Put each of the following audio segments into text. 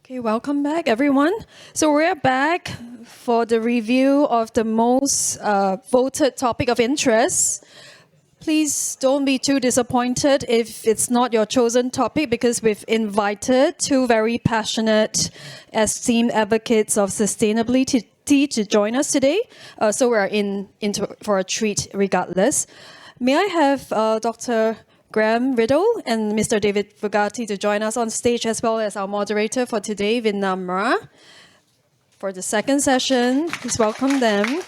Okay, welcome back, everyone. So we're back for the review of the most voted topic of interest. Please don't be too disappointed if it's not your chosen topic, because we've invited two very passionate, esteemed advocates of sustainability to join us today. So we're in for a treat regardless. May I have Dr. Graeme Riddell and Mr. David Fogarty to join us on stage, as well as our moderator for today, Vinamra, for the second session. Please welcome them.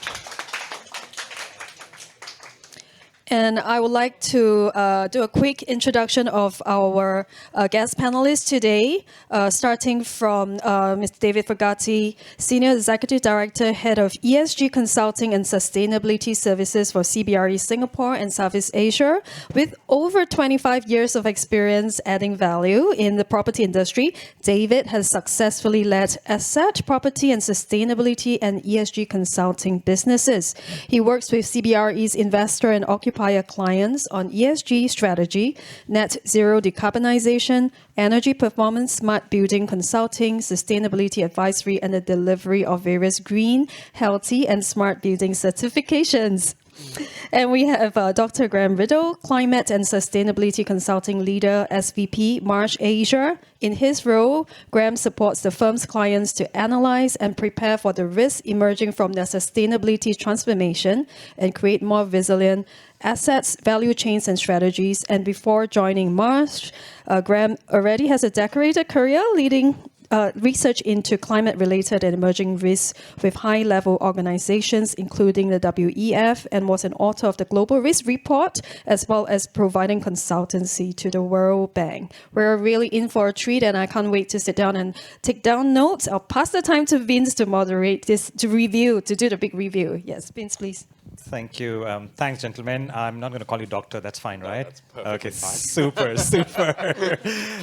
And I would like to do a quick introduction of our guest panelists today, starting from Mr. David Fogarty, Senior Executive Director, Head of ESG Consulting and Sustainability Services for CBRE Singapore and Southeast Asia, with over 25 years of experience adding value in the property industry. David has successfully led asset, property and sustainability and ESG consulting businesses. He works with CBRE's investor and occupier clients on ESG strategy, net zero decarbonization, energy performance, smart building consulting, sustainability advisory, and the delivery of various green, healthy, and smart building certifications. And we have Dr. Graeme Riddell, Climate and Sustainability Consulting Leader, SVP, Marsh Asia. In his role, Graeme supports the firm's clients to analyze and prepare for the risks emerging from their sustainability transformation and create more resilient assets, value chains, and strategies. And before joining Marsh, Graeme already has a decorated career leading research into climate-related and emerging risks with high-level organizations, including the WEF, and was an author of the Global Risk Report, as well as providing consultancy to the World Bank. We're really in for a treat, and I can't wait to sit down and take down notes. I'll pass the time to Vince to moderate this, to do the big review. Yes, Vince, please. Thank you. Thanks, gentlemen. I'm not going to call you doctor. That's fine, right? That's perfectly Super. fine.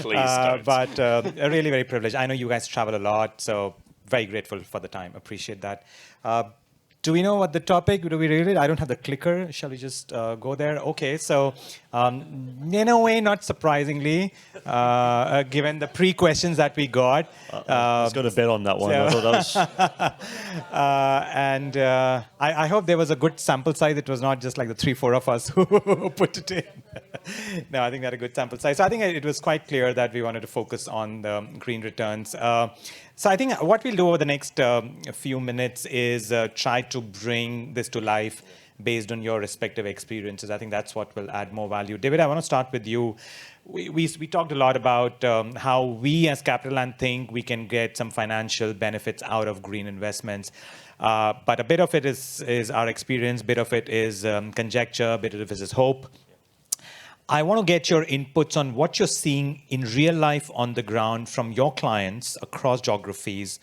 Please don't. But really very privileged. I know you guys travel a lot, so very grateful for the time. Appreciate that. Do we know what the topic? Do we really? I don't have the clicker. Shall we just go there? Okay. So, in a way, not surprisingly, given the pre-questions that we got. I was going to bet on that one. So, I thought that was... I hope there was a good sample size. It was not just like the 3-4 of us who put it in. No, I think they had a good sample size. So I think it was quite clear that we wanted to focus on the green returns. So I think what we'll do over the next few minutes is try to bring this to life based on your respective experiences. I think that's what will add more value. David, I want to start with you. We talked a lot about how we as CapitaLand think we can get some financial benefits out of green investments. But a bit of it is our experience, a bit of it is conjecture, a bit of it is hope. I want to get your inputs on what you're seeing in real life on the ground from your clients across geographies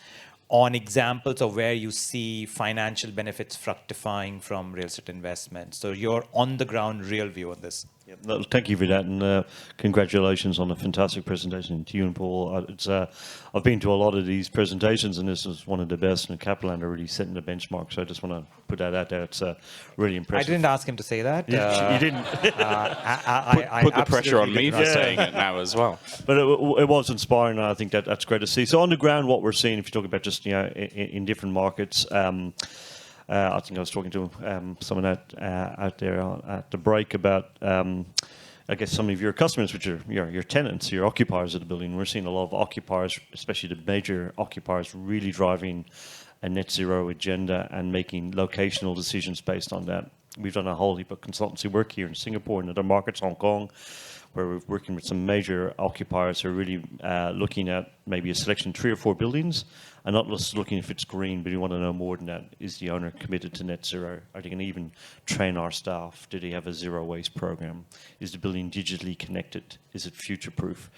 on examples of where you see financial benefits fructifying from real estate investments. So your on-the-ground real view on this. Yeah, thank you for that, and congratulations on a fantastic presentation to you and Paul. I've been to a lot of these presentations, and this is one of the best, and CapitaLand are really setting the benchmark, so I just want to put that out there. It's really impressive. I didn't ask him to say that. You didn't. Put the pressure on me for saying it now as well. But it was inspiring, and I think that's great to see. So on the ground, what we're seeing, if you talk about just in different markets, I think I was talking to someone out there at the break about, I guess, some of your customers, which are your tenants, your occupiers of the building. We're seeing a lot of occupiers, especially the major occupiers, really driving a net zero agenda and making locational decisions based on that. We've done a whole heap of consultancy work here in Singapore and other markets, Hong Kong, where we're working with some major occupiers who are really looking at maybe a selection of 3 or 4 buildings, and not just looking if it's green, but we want to know more than that. Is the owner committed to net zero? Are they going to even train our staff? Do they have a zero waste program? Is the building digitally connected? Is it future-proof?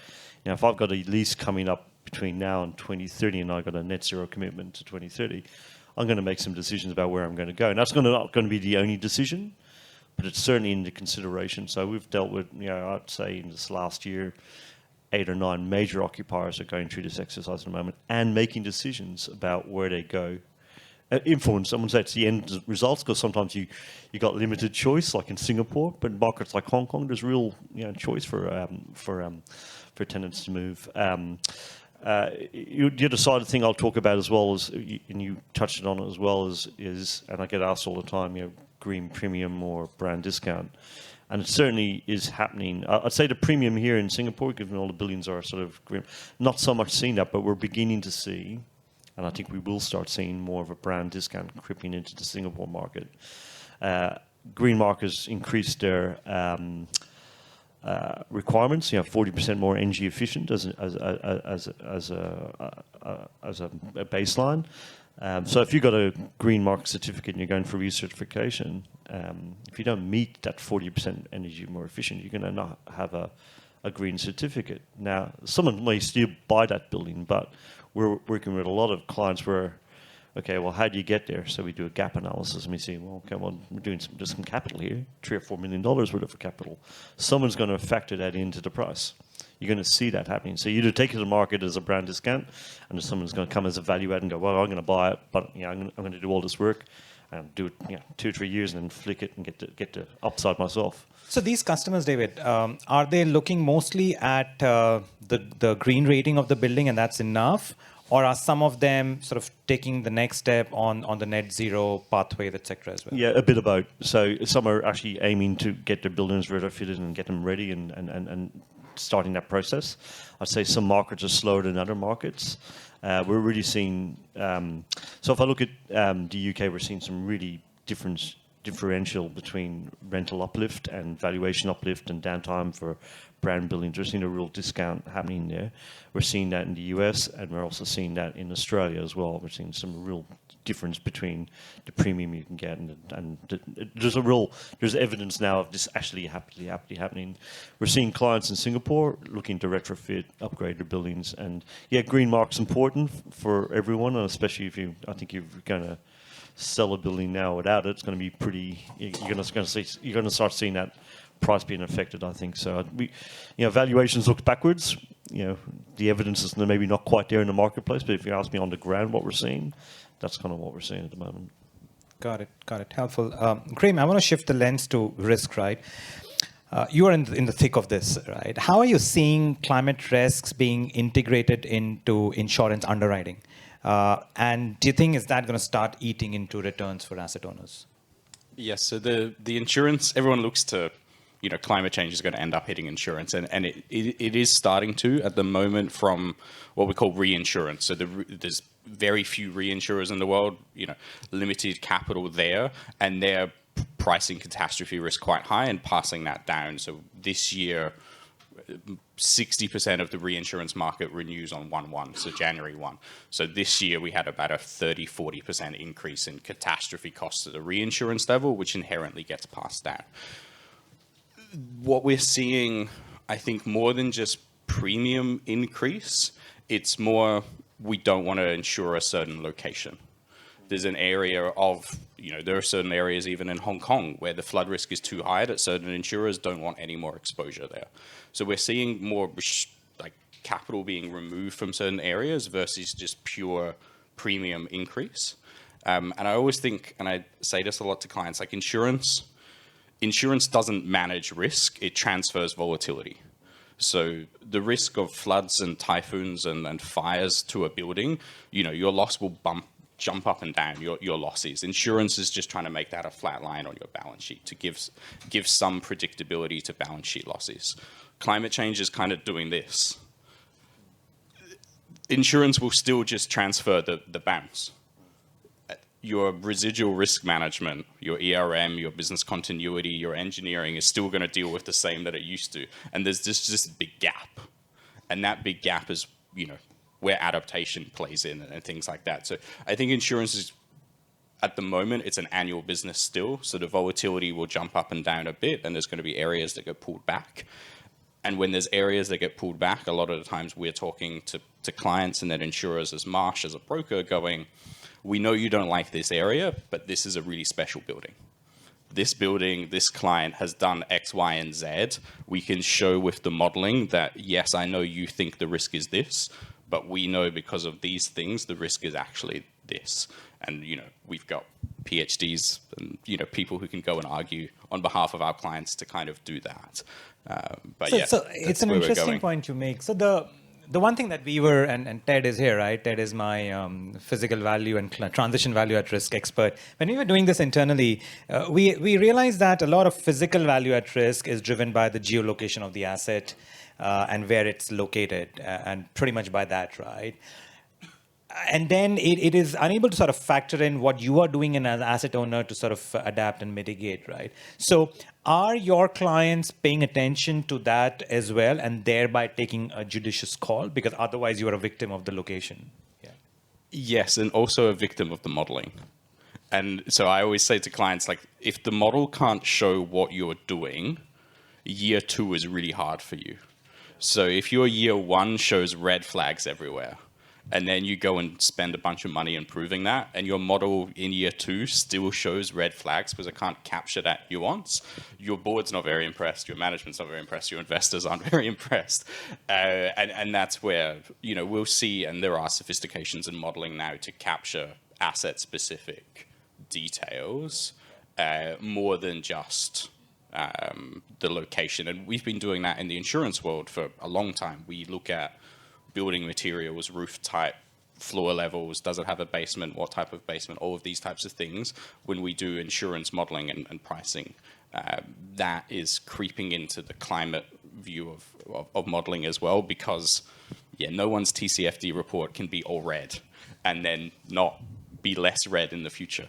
Now, if I've got a lease coming up between now and 2030, and I've got a net zero commitment to 2030, I'm going to make some decisions about where I'm going to go. And that's not going to be the only decision, but it's certainly in the consideration. So we've dealt with, I'd say in this last year, 8 or 9 major occupiers are going through this exercise at the moment and making decisions about where they go. Influence, someone said it's the end results, because sometimes you got limited choice, like in Singapore, but in markets like Hong Kong, there's real choice for tenants to move. the other side of the thing I'll talk about as well is, and you touched on it as well, is and I get asked all the time, green premium or brand discount. And it certainly is happening. I'd say the premium here in Singapore, given all the buildings are sort of green, not so much seeing that, but we're beginning to see, and I think we will start seeing more of a brand discount creeping into the Singapore market. Green markets increased their requirements, 40% more energy efficient as a baseline. So if you've got a green market certificate and you're going for recertification, if you don't meet that 40% energy more efficient, you're going to not have a green certificate. Now, someone may still buy that building, but we're working with a lot of clients where, okay, well, how do you get there? So we do a gap analysis and we say, well, okay, well, we're doing there's some capital here, $3 or $4 million worth of capital. Someone's going to factor that into the price. You're going to see that happening. So you either take it to the market as a brand discount, and then someone's going to come as a value add and go, well, I'm going to buy it, but I'm going to do all this work and do it 2 or 3 years and then flick it and get the upside myself. So these customers, David, are they looking mostly at the green rating of the building and that's enough? Or are some of them sort of taking the next step on the net zero pathway, etc. as well? Yeah, a bit of both. So some are actually aiming to get their buildings retrofitted and get them ready and starting that process. I'd say some markets are slower than other markets. We're really seeing, so if I look at the UK, we're seeing some really differential between rental uplift and valuation uplift and downtime for brand buildings. We're seeing a real discount happening there. We're seeing that in the US, and we're also seeing that in Australia as well. We're seeing some real difference between the premium you can get and there's evidence now of this actually happening. We're seeing clients in Singapore looking to retrofit, upgrade their buildings, and green mark's important for everyone, and especially I think you're going to sell a building now without it, it's going to be pretty. You're going to start seeing that price being affected, I think. So valuations look backwards. The evidence is maybe not quite there in the marketplace, but if you ask me on the ground what we're seeing, that's kind of what we're seeing at the moment. Got it. Helpful. Graeme, I want to shift the lens to risk, right? You are in the thick of this, right? How are you seeing climate risks being integrated into insurance underwriting? And do you think is that going to start eating into returns for asset owners? Yes. So the insurance, everyone looks to, climate change is going to end up hitting insurance, and it is starting to at the moment from what we call reinsurance. So there's very few reinsurers in the world, limited capital there, and they're pricing catastrophe risk quite high and passing that down. So this year, 60% of the reinsurance market renews on 1/1, so January 1. So this year we had about a 30-40% increase in catastrophe costs at the reinsurance level, which inherently gets passed down. What we're seeing, I think, more than just premium increase, it's more we don't want to insure a certain location. There's an area of, there are certain areas even in Hong Kong where the flood risk is too high that certain insurers don't want any more exposure there. So we're seeing more capital being removed from certain areas versus just pure premium increase. And I always think, and I say this a lot to clients, insurance doesn't manage risk, it transfers volatility. So the risk of floods and typhoons and fires to a building, your loss will jump up and down, your losses. Insurance is just trying to make that a flat line on your balance sheet to give some predictability to balance sheet losses. Climate change is kind of doing this. Insurance will still just transfer the bounce. Your residual risk management, your ERM, your business continuity, your engineering is still going to deal with the same that it used to. And there's this big gap. And that big gap is, where adaptation plays in and things like that. So I think insurance is, at the moment, it's an annual business still. So the volatility will jump up and down a bit, and there's going to be areas that get pulled back. And when there's areas that get pulled back, a lot of the times we're talking to clients and then insurers as Marsh, as a broker, going, we know you don't like this area, but this is a really special building. This building, this client has done X, Y, and Z. We can show with the modeling that, yes, I know you think the risk is this, but we know because of these things, the risk is actually this. And, we've got PhDs and, people who can go and argue on behalf of our clients to kind of do that. So it's an interesting point you make. So the one thing that we were, and Ted is here, right? Ted is my physical value and transition value at risk expert. When we were doing this internally, we realized that a lot of physical value at risk is driven by the geolocation of the asset and where it's located, and pretty much by that, right? And then it is unable to sort of factor in what you are doing as an asset owner to sort of adapt and mitigate, right? So are your clients paying attention to that as well and thereby taking a judicious call? Because otherwise you are a victim of the location. Yeah. Yes, and also a victim of the modeling. And so I always say to clients, like, if the model can't show what you're doing, year 2 is really hard for you. So if your year 1 shows red flags everywhere, and then you go and spend a bunch of money improving that, and your model in year 2 still shows red flags because it can't capture that nuance, your board's not very impressed, your management's not very impressed, your investors aren't very impressed. And that's where, you know, we'll see, and there are sophistications in modeling now to capture asset-specific details more than just the location. And we've been doing that in the insurance world for a long time. We look at building materials, roof type, floor levels, does it have a basement, what type of basement, all of these types of things when we do insurance modeling and pricing. That is creeping into the climate view of modeling as well, because no one's TCFD report can be all red and then not be less red in the future.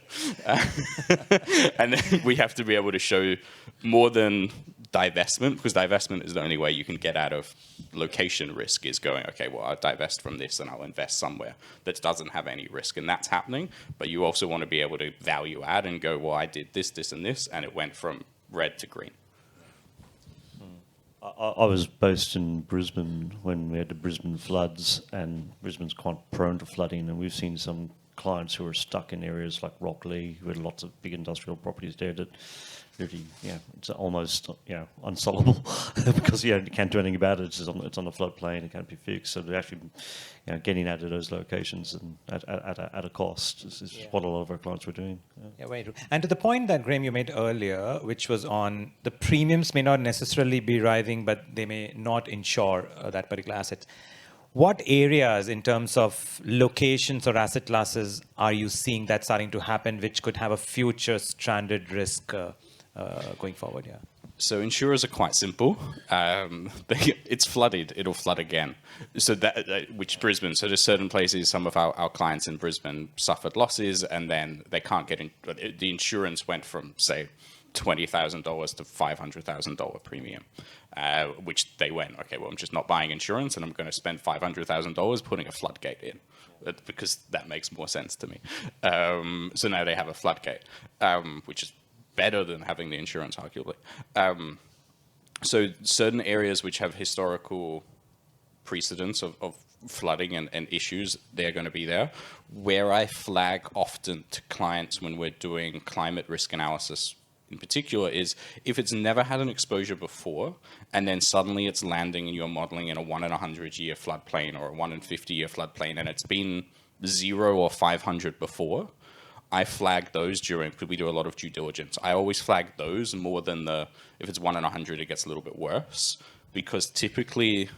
And then we have to be able to show more than divestment, because divestment is the only way you can get out of location risk, is going, okay, well, I'll divest from this and I'll invest somewhere that doesn't have any risk, and that's happening. But you also want to be able to value add and go, well, I did this, this, and this, and it went from red to green. I was based in Brisbane when we had the Brisbane floods, and Brisbane's quite prone to flooding, and we've seen some clients who are stuck in areas like Rockley, who had lots of big industrial properties there that really, it's almost, unsolvable because you can't do anything about it. It's on the floodplain. It can't be fixed. So they're actually, getting out of those locations and at a cost is what a lot of our clients were doing. Yeah, very true. And to the point that Graeme you made earlier, which was on the premiums may not necessarily be rising, but they may not insure that particular asset. What areas in terms of locations or asset classes are you seeing that starting to happen, which could have a future stranded risk going forward? Yeah. So insurers are quite simple. It's flooded, it'll flood again. So which Brisbane, so there's certain places, some of our clients in Brisbane suffered losses, and then they can't get in. The insurance went from, say, $20,000 to $500,000 premium, which they went, okay, well, I'm just not buying insurance and I'm going to spend $500,000 putting a floodgate in, because that makes more sense to me. So now they have a floodgate, which is better than having the insurance, arguably. So certain areas which have historical precedents of flooding and issues, they're going to be there. Where I flag often to clients when we're doing climate risk analysis in particular is if it's never had an exposure before and then suddenly it's landing and you're modeling in a 1 in 100 year floodplain or a 1 in 50 year floodplain, and it's been 0 or 500 before, I flag those during, because we do a lot of due diligence. I always flag those more than if it's 1 in 100, it gets a little bit worse, because typically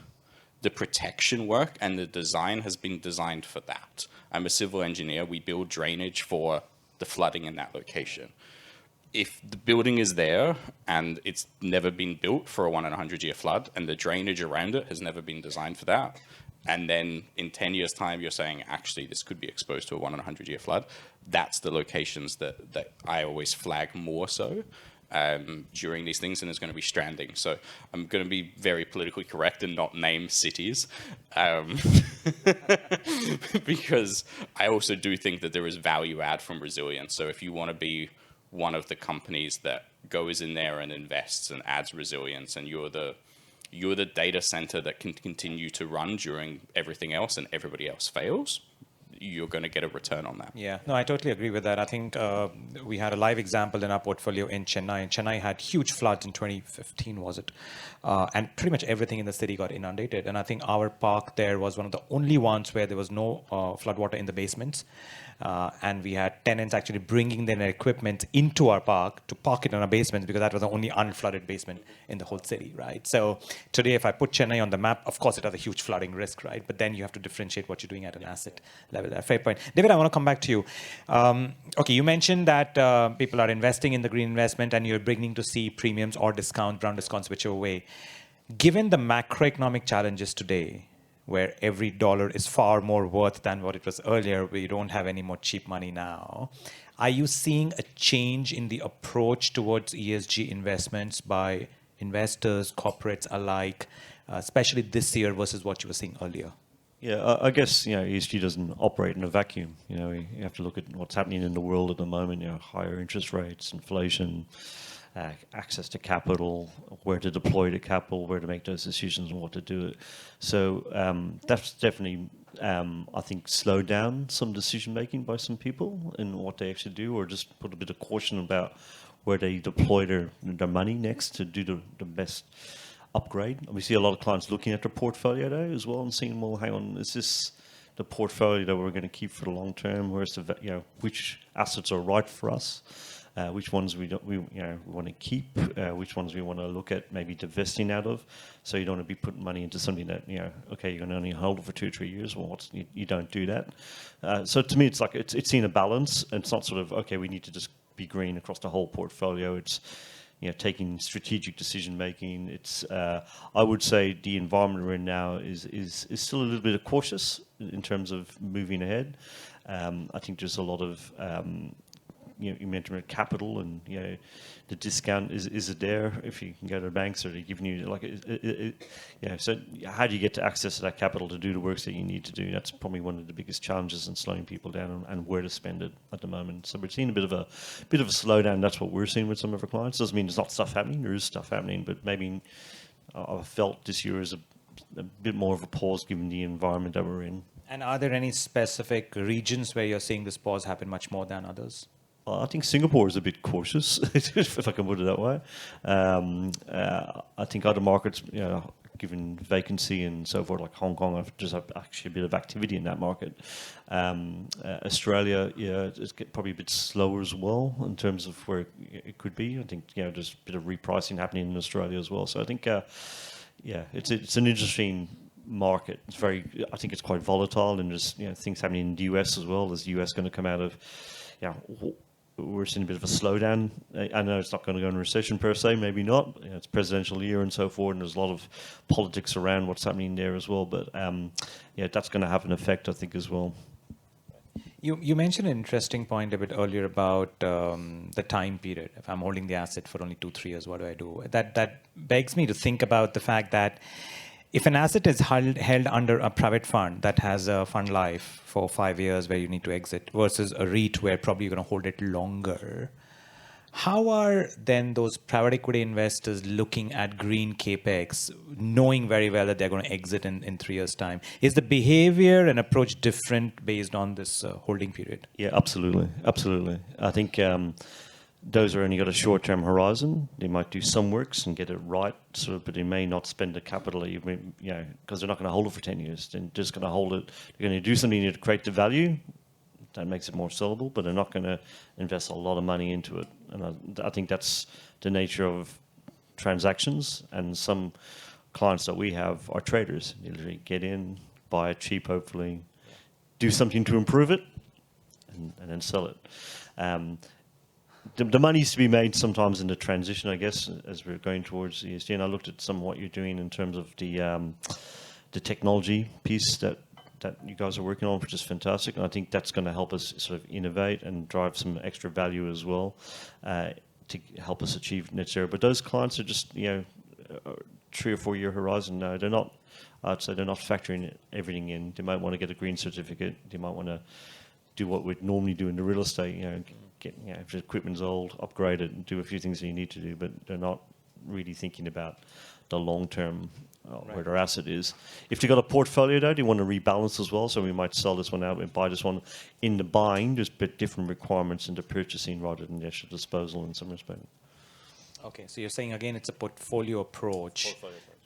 the protection work and the design has been designed for that. I'm a civil engineer. We build drainage for the flooding in that location. If the building is there and it's never been built for a 1 in 100 year flood and the drainage around it has never been designed for that, and then in 10 years time you're saying actually this could be exposed to a 1 in 100 year flood, that's the locations that I always flag more so during these things, and there's going to be stranding. So I'm going to be very politically correct and not name cities, because I also do think that there is value add from resilience. So if you want to be one of the companies that goes in there and invests and adds resilience, and you're the data center that can continue to run during everything else and everybody else fails, you're going to get a return on that. Yeah, no, I totally agree with that. I think we had a live example in our portfolio in Chennai. And Chennai had huge floods in 2015, was it? And pretty much everything in the city got inundated. And I think our park there was one of the only ones where there was no floodwater in the basements. And we had tenants actually bringing their equipment into our park to park it in our basements because that was the only unflooded basement in the whole city, right? So today, if I put Chennai on the map, of course, it has a huge flooding risk, right? But then you have to differentiate what you're doing at an asset level. Fair point. David, I want to come back to you. Okay, you mentioned that people are investing in the green investment and you're beginning to see premiums or discounts, brown discounts, whichever way. Given the macroeconomic challenges today, where every dollar is far more worth than what it was earlier, we don't have any more cheap money now. Are you seeing a change in the approach towards ESG investments by investors, corporates alike, especially this year versus what you were seeing earlier? Yeah, I guess ESG doesn't operate in a vacuum. You have to look at what's happening in the world at the moment. Higher interest rates, inflation, access to capital, where to deploy the capital, where to make those decisions and what to do it. So that's definitely, I think, slowed down some decision making by some people in what they actually do, or just put a bit of caution about where they deploy their money next to do the best upgrade. And we see a lot of clients looking at their portfolio though as well and saying, well, hang on, is this the portfolio that we're going to keep for the long term? Where's the which assets are right for us? Which ones we want to keep, which ones we want to look at maybe divesting out of. So you don't want to be putting money into something that, okay, you're going to only hold it for 2 or 3 years. Well, you don't do that. So to me, it's like it's seen a balance. And it's not sort of, okay, we need to just be green across the whole portfolio. It's taking strategic decision making. It's I would say the environment we're in now is still a little bit cautious in terms of moving ahead. I think there's a lot of you mentioned capital and the discount is it there if you can go to the banks, or are they giving you so how do you get to access to that capital to do the works that you need to do? That's probably one of the biggest challenges in slowing people down and where to spend it at the moment. So we're seeing a bit of a slowdown. That's what we're seeing with some of our clients. Doesn't mean there's not stuff happening. There is stuff happening, but maybe I've felt this year is a bit more of a pause given the environment that we're in. And are there any specific regions where you're seeing this pause happen much more than others? I think Singapore is a bit cautious, if I can put it that way. I think other markets, given vacancy and so forth, like Hong Kong, just have actually a bit of activity in that market. Australia, it's probably a bit slower as well in terms of where it could be. I think there's a bit of repricing happening in Australia as well. So I think, it's an interesting market. I think it's quite volatile, and there's things happening in the US as well. Is the US going to come out of we're seeing a bit of a slowdown. I know it's not going to go in a recession per se, maybe not. It's presidential year and so forth, and there's a lot of politics around what's happening there as well. But that's going to have an effect, I think, as well. You mentioned an interesting point a bit earlier about the time period. If I'm holding the asset for only 2-3 years, what do I do? That begs me to think about the fact that if an asset is held under a private fund that has a fund life for 5 years where you need to exit versus a REIT where probably you're going to hold it longer, how are then those private equity investors looking at green capex, knowing very well that they're going to exit in 3 years' time? Is the behavior and approach different based on this holding period? Yeah, absolutely. Absolutely. I think those are only got a short-term horizon. They might do some works and get it right, but they may not spend the capital, because they're not going to hold it for 10 years. They're just going to hold it. They're going to do something to create the value. That makes it more sellable, but they're not going to invest a lot of money into it. And I think that's the nature of transactions. And some clients that we have are traders. They literally get in, buy it cheap, hopefully, do something to improve it, and then sell it. The money's to be made sometimes in the transition, I guess, as we're going towards ESG. And I looked at some of what you're doing in terms of the technology piece that you guys are working on, which is fantastic. And I think that's going to help us sort of innovate and drive some extra value as well to help us achieve net zero. But those clients are just, 3 or 4 year horizon. No, they're not. I'd say they're not factoring everything in. They might want to get a green certificate. They might want to do what we'd normally do in the real estate, if the equipment's old, upgrade it and do a few things that you need to do, but they're not really thinking about the long-term where their asset is. If they've got a portfolio there, they want to rebalance as well. So we might sell this one out and buy this one. In the buying, there's a bit different requirements in the purchasing rather than the actual disposal in some respect. Okay, so you're saying again it's a portfolio approach.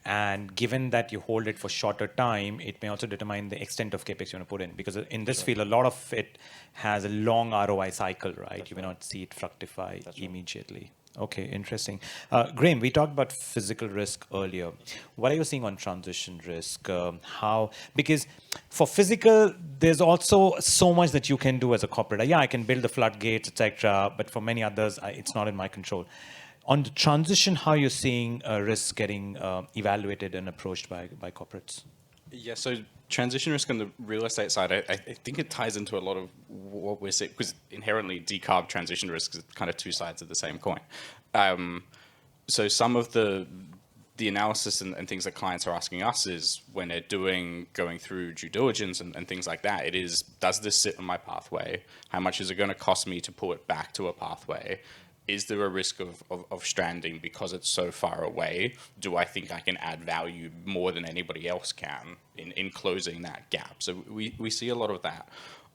And given that you hold it for shorter time, it may also determine the extent of capex you want to put in. Because in this field, a lot of it has a long ROI cycle, right? You may not see it fructify immediately. Okay, interesting. Graeme, we talked about physical risk earlier. What are you seeing on transition risk? Because for physical, there's also so much that you can do as a corporate. Yeah, I can build the floodgates, etc. But for many others, it's not in my control. On the transition, how you're seeing risks getting evaluated and approached by corporates? Yeah, so transition risk on the real estate side, I think it ties into a lot of what we're seeing, because inherently decarb transition risk is kind of two sides of the same coin. So some of the analysis and things that clients are asking us is when they're going through due diligence and things like that, it is, does this sit on my pathway? How much is it going to cost me to pull it back to a pathway? Is there a risk of stranding because it's so far away? Do I think I can add value more than anybody else can in closing that gap? So we see a lot of that.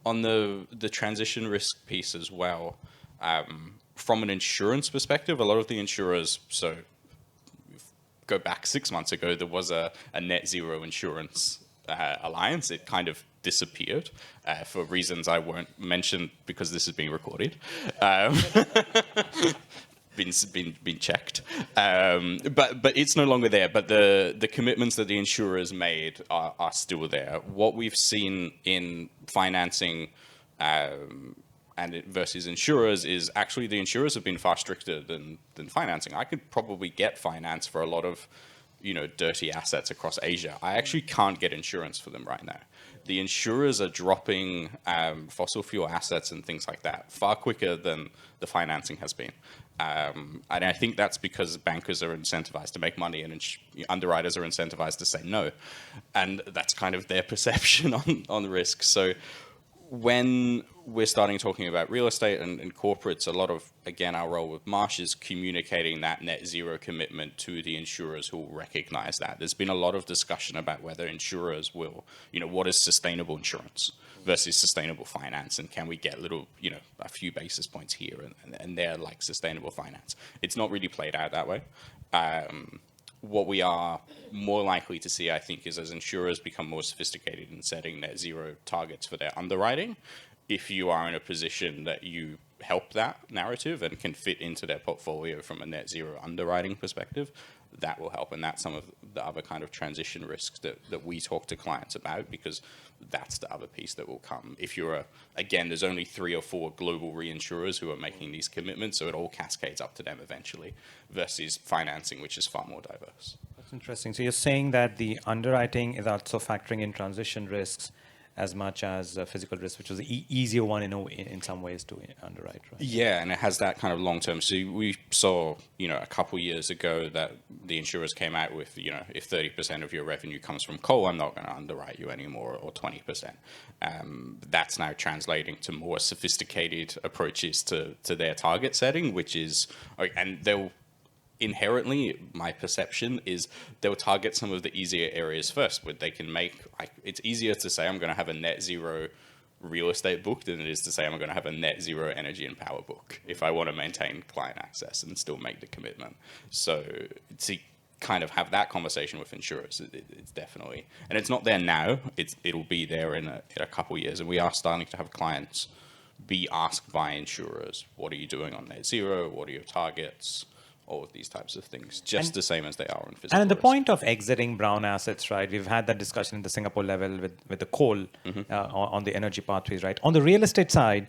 On the transition risk piece as well, from an insurance perspective, a lot of the insurers, so go back 6 months ago, there was a net zero insurance alliance. It kind of disappeared for reasons I won't mention because this is being recorded. Been checked, but it's no longer there. But the commitments that the insurers made are still there. What we've seen in financing and versus insurers is actually the insurers have been far stricter than financing. I could probably get finance for a lot of dirty assets across Asia. I actually can't get insurance for them right now. The insurers are dropping fossil fuel assets and things like that far quicker than the financing has been. And I think that's because bankers are incentivized to make money and underwriters are incentivized to say no. And that's kind of their perception on risk. So when we're starting talking about real estate and corporates, a lot of, again, our role with Marsh is communicating that net zero commitment to the insurers who will recognize that. There's been a lot of discussion about whether insurers will, what is sustainable insurance versus sustainable finance, and can we get a few basis points here and there like sustainable finance. It's not really played out that way. What we are more likely to see, I think, is as insurers become more sophisticated in setting net zero targets for their underwriting, if you are in a position that you help that narrative and can fit into their portfolio from a net zero underwriting perspective, that will help. And that's some of the other kind of transition risks that we talk to clients about, because that's the other piece that will come. If you're again, there's only 3 or 4 global reinsurers who are making these commitments, so it all cascades up to them eventually, versus financing, which is far more diverse. That's interesting. So you're saying that the underwriting is also factoring in transition risks as much as physical risk, which was the easier one in some ways to underwrite, right? Yeah, and it has that kind of long-term. So we saw, a couple years ago that the insurers came out with, if 30% of your revenue comes from coal, I'm not going to underwrite you anymore, or 20%. That's now translating to more sophisticated approaches to their target setting, which is, and they'll inherently, my perception is they'll target some of the easier areas first, where they can make, it's easier to say I'm going to have a net zero real estate book than it is to say I'm going to have a net zero energy and power book if I want to maintain client access and still make the commitment. So to kind of have that conversation with insurers, it's definitely, and it's not there now, it'll be there in a couple of years. And we are starting to have clients be asked by insurers, what are you doing on net zero? What are your targets? All of these types of things, just the same as they are on physical. And at the risk. point of exiting brown assets, right? We've had that discussion at the Singapore level with the coal on the energy pathways, right? On the real estate side,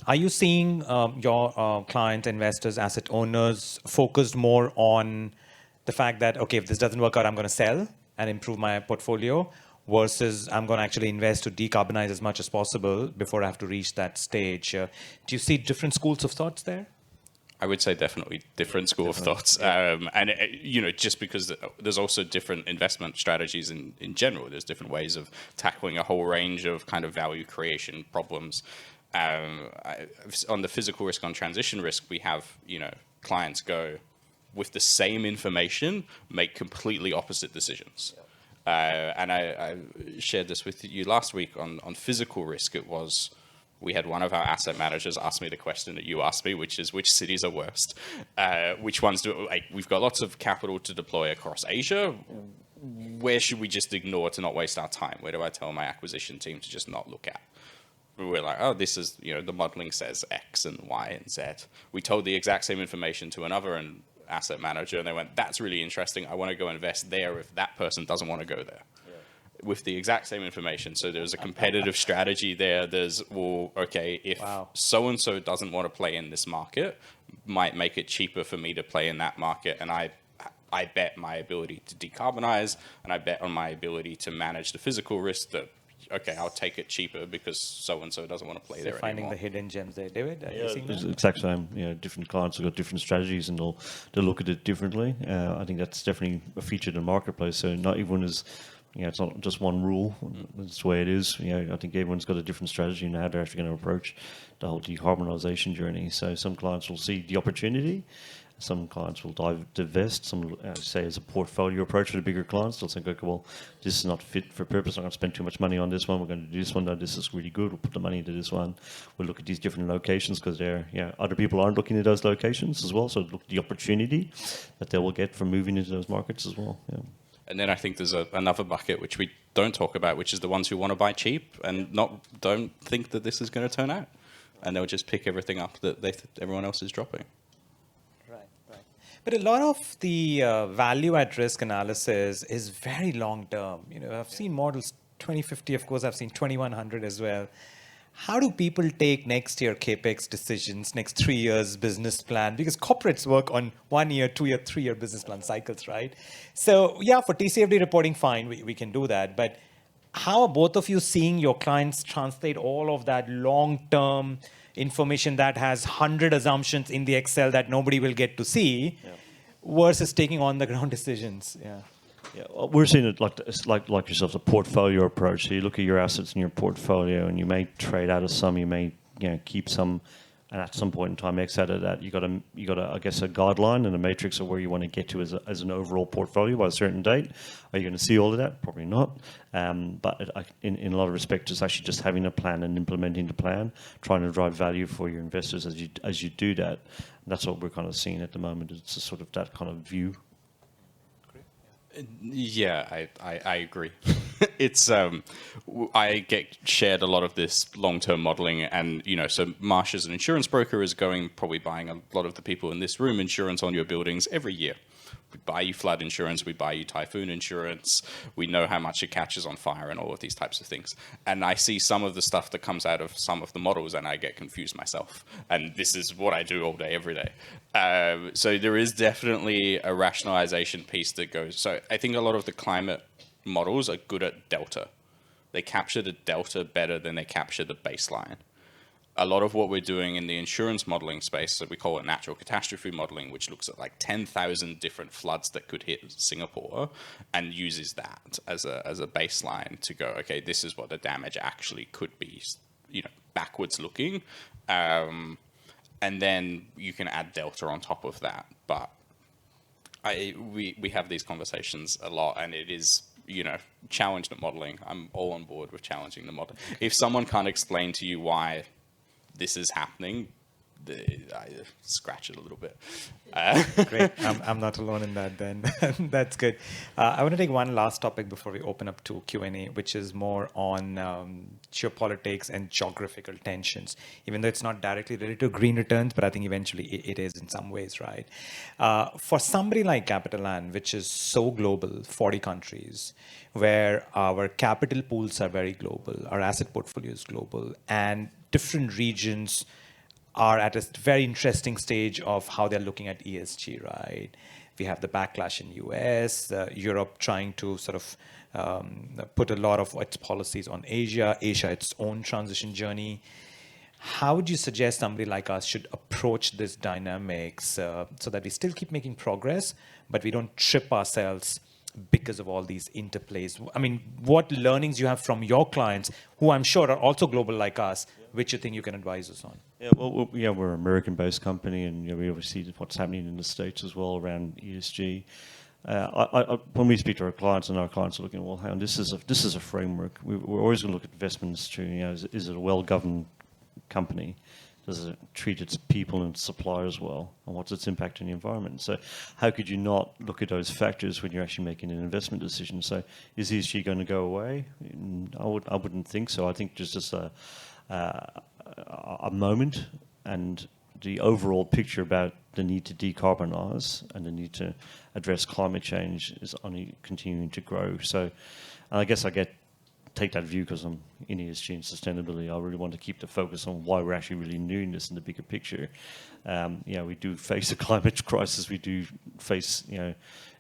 are you seeing your clients, investors, asset owners focused more on the fact that, okay, if this doesn't work out, I'm going to sell and improve my portfolio, versus I'm going to actually invest to decarbonize as much as possible before I have to reach that stage? Do you see different schools of thoughts there? I would say definitely different school of thoughts. Yeah. And, just because there's also different investment strategies in general. There's different ways of tackling a whole range of kind of value creation problems. On the physical risk, on transition risk, we have, clients go, with the same information, make completely opposite decisions. And I shared this with you last week on physical risk. It was, we had one of our asset managers ask me the question that you asked me, which is which cities are worst? Which ones do, like, we've got lots of capital to deploy across Asia. Where should we just ignore to not waste our time? Where do I tell my acquisition team to just not look at? We're like, oh, this is, the modeling says X and Y and Z. We told the exact same information to another asset manager, and they went, that's really interesting. I want to go invest there if that person doesn't want to go there. With the exact same information. So there's a competitive strategy there. There's, well, okay, if so-and-so doesn't want to play in this market, might make it cheaper for me to play in that market. And I bet my ability to decarbonize, and I bet on my ability to manage the physical risk that, okay, I'll take it cheaper because so-and-so doesn't want to play there finding anymore. the hidden gems there. David, are you seeing that? It's the exact same. Different clients have got different strategies, and they'll look at it differently. I think that's definitely a feature in the marketplace. So not everyone is, it's not just one rule. That's the way it is. I think everyone's got a different strategy and how they're actually going to approach the whole decarbonisation journey. So some clients will see the opportunity. Some clients will divest. Some say as a portfolio approach for the bigger clients, they'll think, okay, well, this is not fit for purpose. I'm going to spend too much money on this one. We're going to do this one. No, this is really good. We'll put the money into this one. We'll look at these different locations because other people aren't looking at those locations as well. So look at the opportunity that they will get from moving into those markets as well. Yeah. And then I think there's another bucket which we don't talk about, which is the ones who want to buy cheap and don't think that this is going to turn out, and they'll just pick everything up that everyone else is dropping. But a lot of the value at risk analysis is very long term. I've seen models 2050, of course, I've seen 2100 as well. How do people take next year CapEx decisions, next 3 years business plan? Because corporates work on 1 year, 2 year, 3 year business plan cycles, right? So yeah, for TCFD reporting, fine, we can do that. But how are both of you seeing your clients translate all of that long-term information that has 100 assumptions in the Excel that nobody will get to see versus taking on the ground decisions? Yeah, well, we're seeing it like yourself, a portfolio approach. So you look at your assets in your portfolio, and you may trade out of some, you may keep some, and at some point in time, X out of that. You got a I guess a guideline and a matrix of where you want to get to as an overall portfolio by a certain date. Are you going to see all of that? Probably not. But in a lot of respects, it's actually just having a plan and implementing the plan, trying to drive value for your investors as you do that. And that's what we're kind of seeing at the moment. It's sort of that kind of view. Yeah, I agree. It's I get shared a lot of this long-term modeling, and so Marsh as an insurance broker is probably buying a lot of the people in this room insurance on your buildings every year. We buy you flood insurance, we buy you typhoon insurance, we know how much it catches on fire and all of these types of things. And I see some of the stuff that comes out of some of the models and I get confused myself. And this is what I do all day, every day. So there is definitely a rationalization piece that goes. So I think a lot of the climate models are good at delta. They capture the delta better than they capture the baseline. A lot of what we're doing in the insurance modeling space, so we call it natural catastrophe modeling, which looks at like 10,000 different floods that could hit Singapore and uses that as a baseline to go, okay, this is what the damage actually could be, backwards looking. And then you can add delta on top of that. But we have these conversations a lot, and it is, challenge the modeling. I'm all on board with challenging the model. If someone can't explain to you why this is happening, I scratch it a little bit. Great. I'm not alone in that then. That's good. I want to take one last topic before we open up to Q&A, which is more on geopolitics and geographical tensions, even though it's not directly related to green returns, but I think eventually it is in some ways, right? For somebody like CapitaLand, which is so global, 40 countries, where our capital pools are very global, our asset portfolio is global, and different regions are at a very interesting stage of how they're looking at ESG, right? We have the backlash in US, Europe trying to sort of put a lot of its policies on Asia its own transition journey. How would you suggest somebody like us should approach this dynamics so that we still keep making progress, but we don't trip ourselves because of all these interplays? I mean, what learnings you have from your clients, who I'm sure are also global like us, which you think you can advise us on? Yeah, well, we're an American-based company, and we obviously see what's happening in the States as well around ESG. When we speak to our clients, and our clients are looking, well, hang on, this is a framework. We're always going to look at investments to, is it a well-governed company? Does it treat its people and suppliers well? And what's its impact on the environment? So how could you not look at those factors when you're actually making an investment decision? So is ESG going to go away? I wouldn't think so. I think just a moment, and the overall picture about the need to decarbonize and the need to address climate change is only continuing to grow. So I guess take that view because I'm in ESG and sustainability. I really want to keep the focus on why we're actually really doing this in the bigger picture. We do face a climate crisis. We do face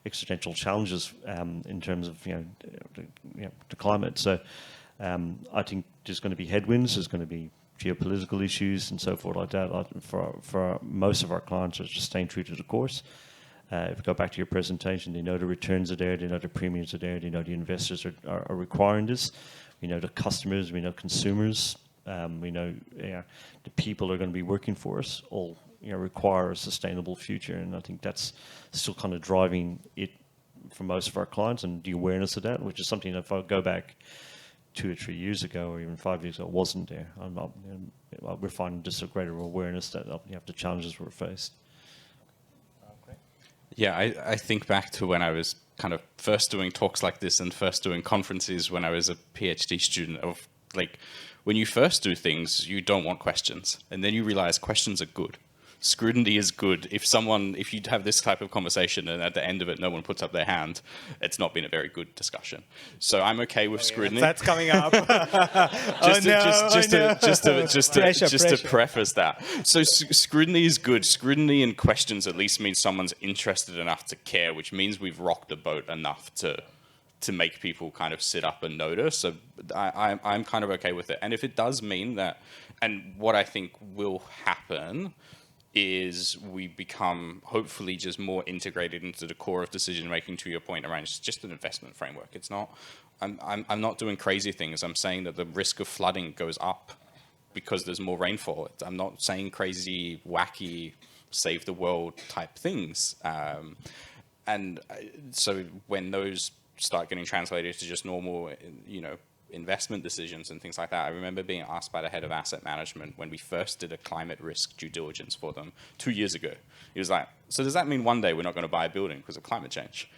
existential challenges in terms of the climate. So I think there's going to be headwinds. There's going to be geopolitical issues and so forth like that. For most of our clients, are just staying true to the course. If we go back to your presentation, they know the returns are there, they know the premiums are there, they know the investors are requiring this. We know the customers, we know consumers, we know the people are going to be working for us all require a sustainable future, and I think that's still kind of driving it for most of our clients, and the awareness of that, which is something that if I go back 2 or 3 years ago, or even 5 years ago, wasn't there. We're finding just a greater awareness that the challenges we're faced. Yeah, I think back to when I was kind of first doing talks like this and first doing conferences when I was a PhD student, of like, when you first do things, you don't want questions. And then you realize questions are good. Scrutiny is good. If you have this type of conversation and at the end of it no one puts up their hand, it's not been a very good discussion. So I'm okay with scrutiny. That's coming up. Just to preface that. So scrutiny is good. Scrutiny and questions at least means someone's interested enough to care, which means we've rocked the boat enough to make people kind of sit up and notice. So I'm kind of okay with it. And if it does mean that, and what I think will happen is we become hopefully just more integrated into the core of decision making, to your point around it's just an investment framework. It's not, I'm not doing crazy things. I'm saying that the risk of flooding goes up because there's more rainfall. I'm not saying crazy, wacky, save the world type things. And so when those start getting translated to just normal, investment decisions and things like that. I remember being asked by the head of asset management when we first did a climate risk due diligence for them 2 years ago. He was like, so does that mean one day we're not going to buy a building because of climate change?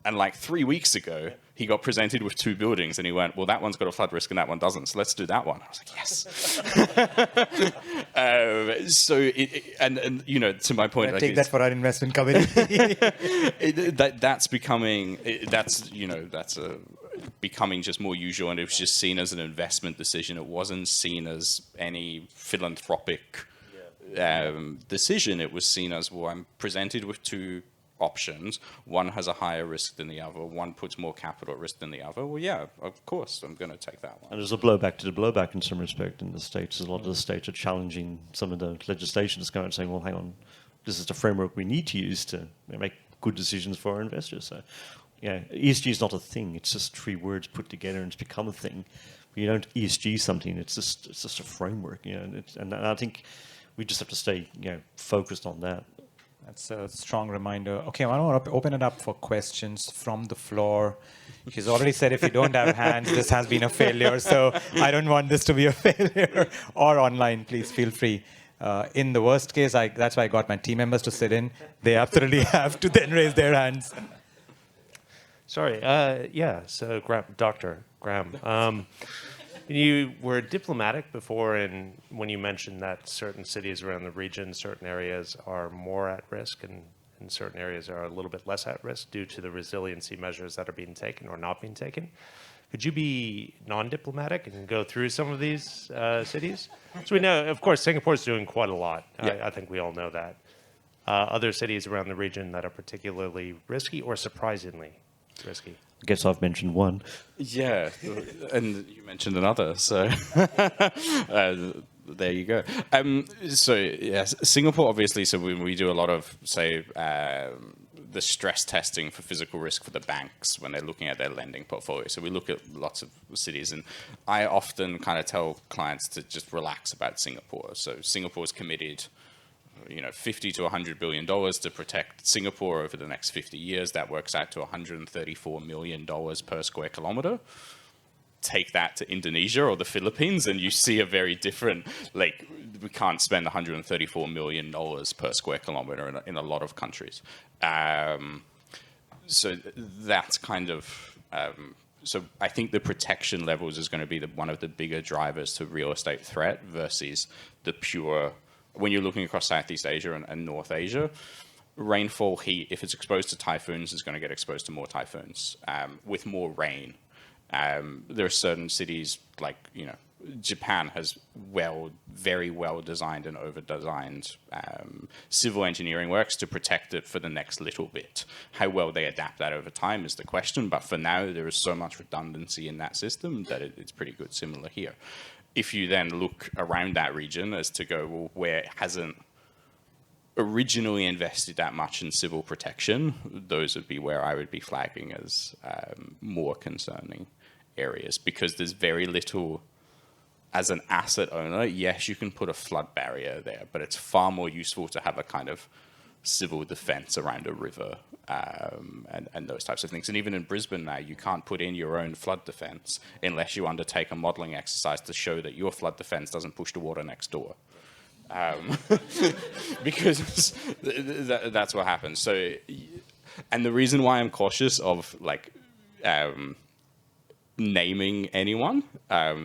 And like 3 weeks ago, he got presented with 2 buildings and he went, well, that one's got a flood risk and that one doesn't. So let's do that one. I was like, yes. To my point, I take that for our investment committee. that's becoming just more usual, and it was just seen as an investment decision. It wasn't seen as any philanthropic decision. It was seen as, well, I'm presented with 2 options. One has a higher risk than the other. One puts more capital at risk than the other. Well, yeah, of course, I'm going to take that one. And there's a blowback to the blowback in some respect in the States. A lot of the states are challenging some of the legislation that's going and saying, well, hang on, this is the framework we need to use to make good decisions for our investors. So, ESG is not a thing. It's just 3 words put together and it's become a thing. You don't ESG something. It's just a framework. And I think we just have to stay focused on that. That's a strong reminder. Okay, I want to open it up for questions from the floor. She's already said if you don't have hands, this has been a failure. So I don't want this to be a failure. Or online, please feel free. In the worst case, that's why I got my team members to sit in. They absolutely have to then raise their hands. Sorry. So Dr. Graeme, you were diplomatic before when you mentioned that certain cities around the region, certain areas are more at risk and certain areas are a little bit less at risk due to the resiliency measures that are being taken or not being taken. Could you be non-diplomatic and go through some of these cities? So we know, of course, Singapore is doing quite a lot. Yeah. I think we all know that. Other cities around the region that are particularly risky or surprisingly risky? I guess I've mentioned one. Yeah, and you mentioned another, so there you go. So yes, Singapore obviously, so we do a lot of, say, the stress testing for physical risk for the banks when they're looking at their lending portfolio. So we look at lots of cities, and I often kind of tell clients to just relax about Singapore. So Singapore's committed, $50 to $100 billion to protect Singapore over the next 50 years. That works out to $134 million per square kilometer. Take that to Indonesia or the Philippines, and you see a very different, like, we can't spend $134 million per square kilometer in a lot of countries. So that's kind of, so I think the protection levels is going to be one of the bigger drivers to real estate threat versus the pure, when you're looking across Southeast Asia and North Asia, rainfall, heat, if it's exposed to typhoons, is going to get exposed to more typhoons with more rain. There are certain cities like, Japan has very well designed and over-designed civil engineering works to protect it for the next little bit. How well they adapt that over time is the question, but for now there is so much redundancy in that system that it's pretty good, similar here. If you then look around that region as to go, well, where it hasn't originally invested that much in civil protection, those would be where I would be flagging as more concerning areas, because there's very little. As an asset owner, yes, you can put a flood barrier there, but it's far more useful to have a kind of civil defense around a river and those types of things. And even in Brisbane now, you can't put in your own flood defense unless you undertake a modelling exercise to show that your flood defense doesn't push the water next door. Because that's what happens. So, and the reason why I'm cautious of naming anyone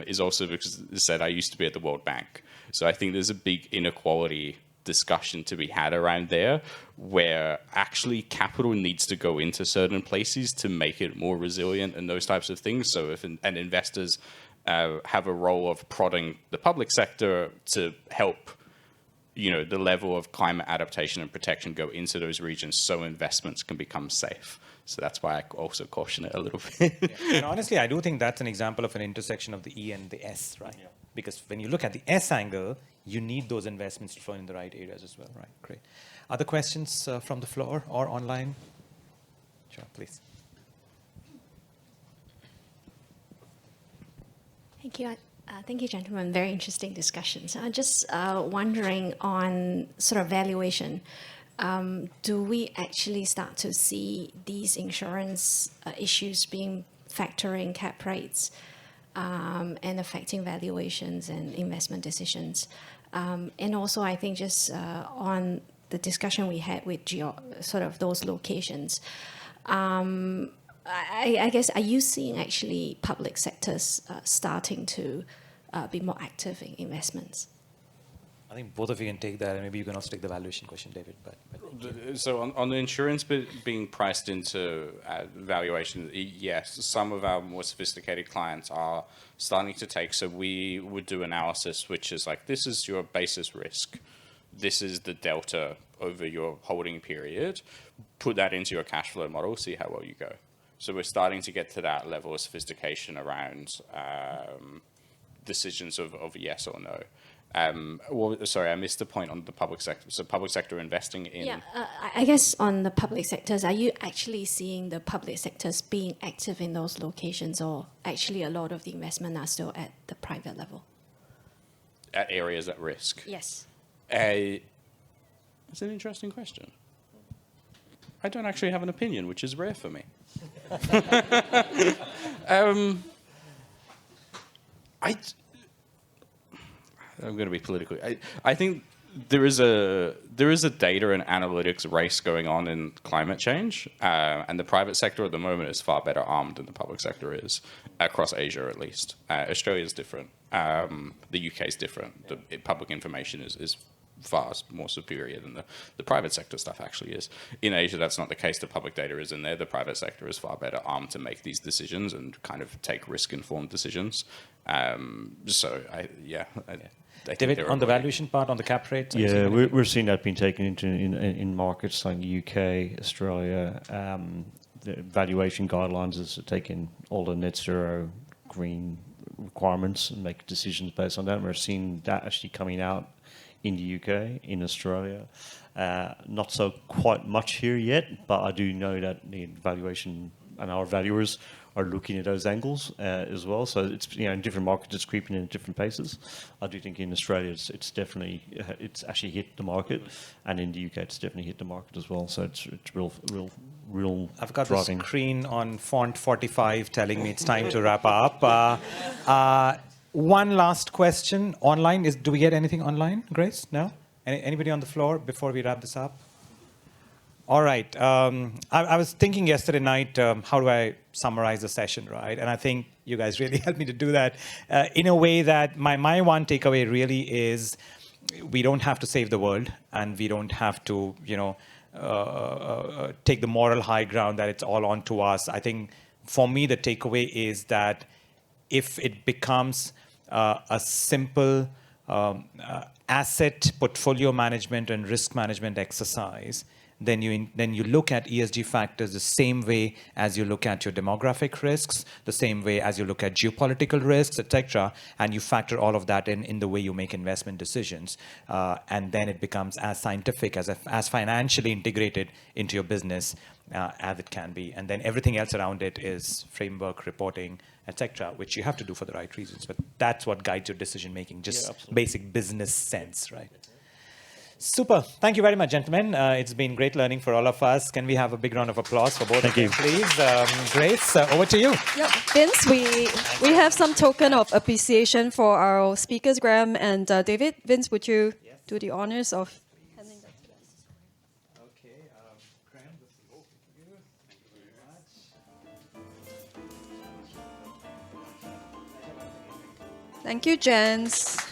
is also because, as I said, I used to be at the World Bank. So I think there's a big inequality discussion to be had around there, where actually capital needs to go into certain places to make it more resilient and those types of things. So if and investors have a role of prodding the public sector to help the level of climate adaptation and protection go into those regions so investments can become safe. So that's why I also caution it a little bit. Yeah. And honestly, I do think that's an example of an intersection of the E and the S, right? Yeah. Because when you look at the S angle, you need those investments to flow in the right areas as well, right? Great. Other questions from the floor or online? Sure, please. Thank you. Thank you, gentlemen. Very interesting discussions. I'm just wondering on sort of valuation. Do we actually start to see these insurance issues being factoring cap rates and affecting valuations and investment decisions? And also, I think just on the discussion we had with sort of those locations, I guess, are you seeing actually public sectors starting to be more active in investments? I think both of you can take that, and maybe you can also take the valuation question, David. But so on the insurance bit being priced into valuation, yes, some of our more sophisticated clients are starting to take. So we would do analysis, which is like, this is your basis risk, this is the delta over your holding period. Put that into your cash flow model, see how well you go. So we're starting to get to that level of sophistication around decisions of yes or no. Sorry, I missed the point on the public sector. So public sector investing in... Yeah, I guess on the public sectors, are you actually seeing the public sectors being active in those locations, or actually a lot of the investment are still at the private level? At areas at risk? Yes. That's an interesting question. I don't actually have an opinion, which is rare for me. I'm going to be political. I think there is a data and analytics race going on in climate change, and the private sector at the moment is far better armed than the public sector is, across Asia at least. Australia is different. The UK is different. The public information is far more superior than the private sector stuff actually is. In Asia, that's not the case. The public data is in there. The private sector is far better armed to make these decisions and kind of take risk-informed decisions. David, on the valuation part, on the cap rate? Yeah, we're seeing that being taken into in markets like the UK, Australia. The valuation guidelines is to take in all the net zero green requirements and make decisions based on that. And we're seeing that actually coming out in the UK, in Australia. Not so quite much here yet, but I do know that the valuation and our valuers are looking at those angles as well. So it's, in different markets, it's creeping in at different paces. I do think in Australia it's definitely it's actually hit the market, and in the UK it's definitely hit the market as well. So it's real. I've got driving. the screen on font 45 telling me it's time to wrap up. One last question online is: do we get anything online, Grace? No? Anybody on the floor before we wrap this up? All right. I was thinking yesterday night, how do I summarize the session, right? And I think you guys really helped me to do that in a way that my one takeaway really is we don't have to save the world, and we don't have to, take the moral high ground that it's all on to us. I think for me, the takeaway is that if it becomes a simple asset portfolio management and risk management exercise, then you look at ESG factors the same way as you look at your demographic risks, the same way as you look at geopolitical risks, etc., and you factor all of that in the way you make investment decisions, and then it becomes as scientific, as financially integrated into your business as it can be, and then everything else around it is framework, reporting, etc., which you have to do for the right reasons. But that's what guides your decision making, just basic business sense, right? Super. Thank you very much, gentlemen. It's been great learning for all of us. Can we have a big round of applause for both of you, please? Grace, over to you. Yep. Vince, we have some token of appreciation for our speakers, Graeme and David. Vince, would you do the honors of handing that to us? Okay, Graeme, this is over to you. Thank you very much. Thank you, gents.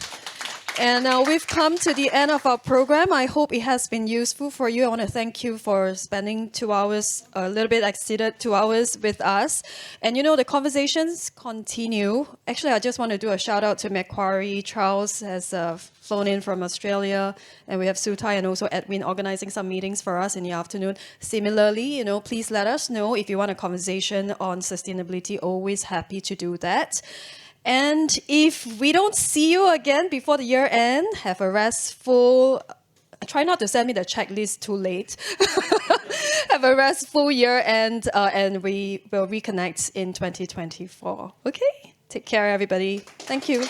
And we've come to the end of our program. I hope it has been useful for you. I want to thank you for spending 2 hours, a little bit exceeded 2 hours with us. And the conversations continue. Actually, I just want to do a shout out to Macquarie. Charles has flown in from Australia. And we have Sutai and also Edwin organizing some meetings for us in the afternoon. Similarly, please let us know if you want a conversation on sustainability. Always happy to do that. And if we don't see you again before the year end, have a restful, try not to send me the checklist too late. Have a restful year end, and we will reconnect in 2024. Okay? Take care, everybody. Thank you.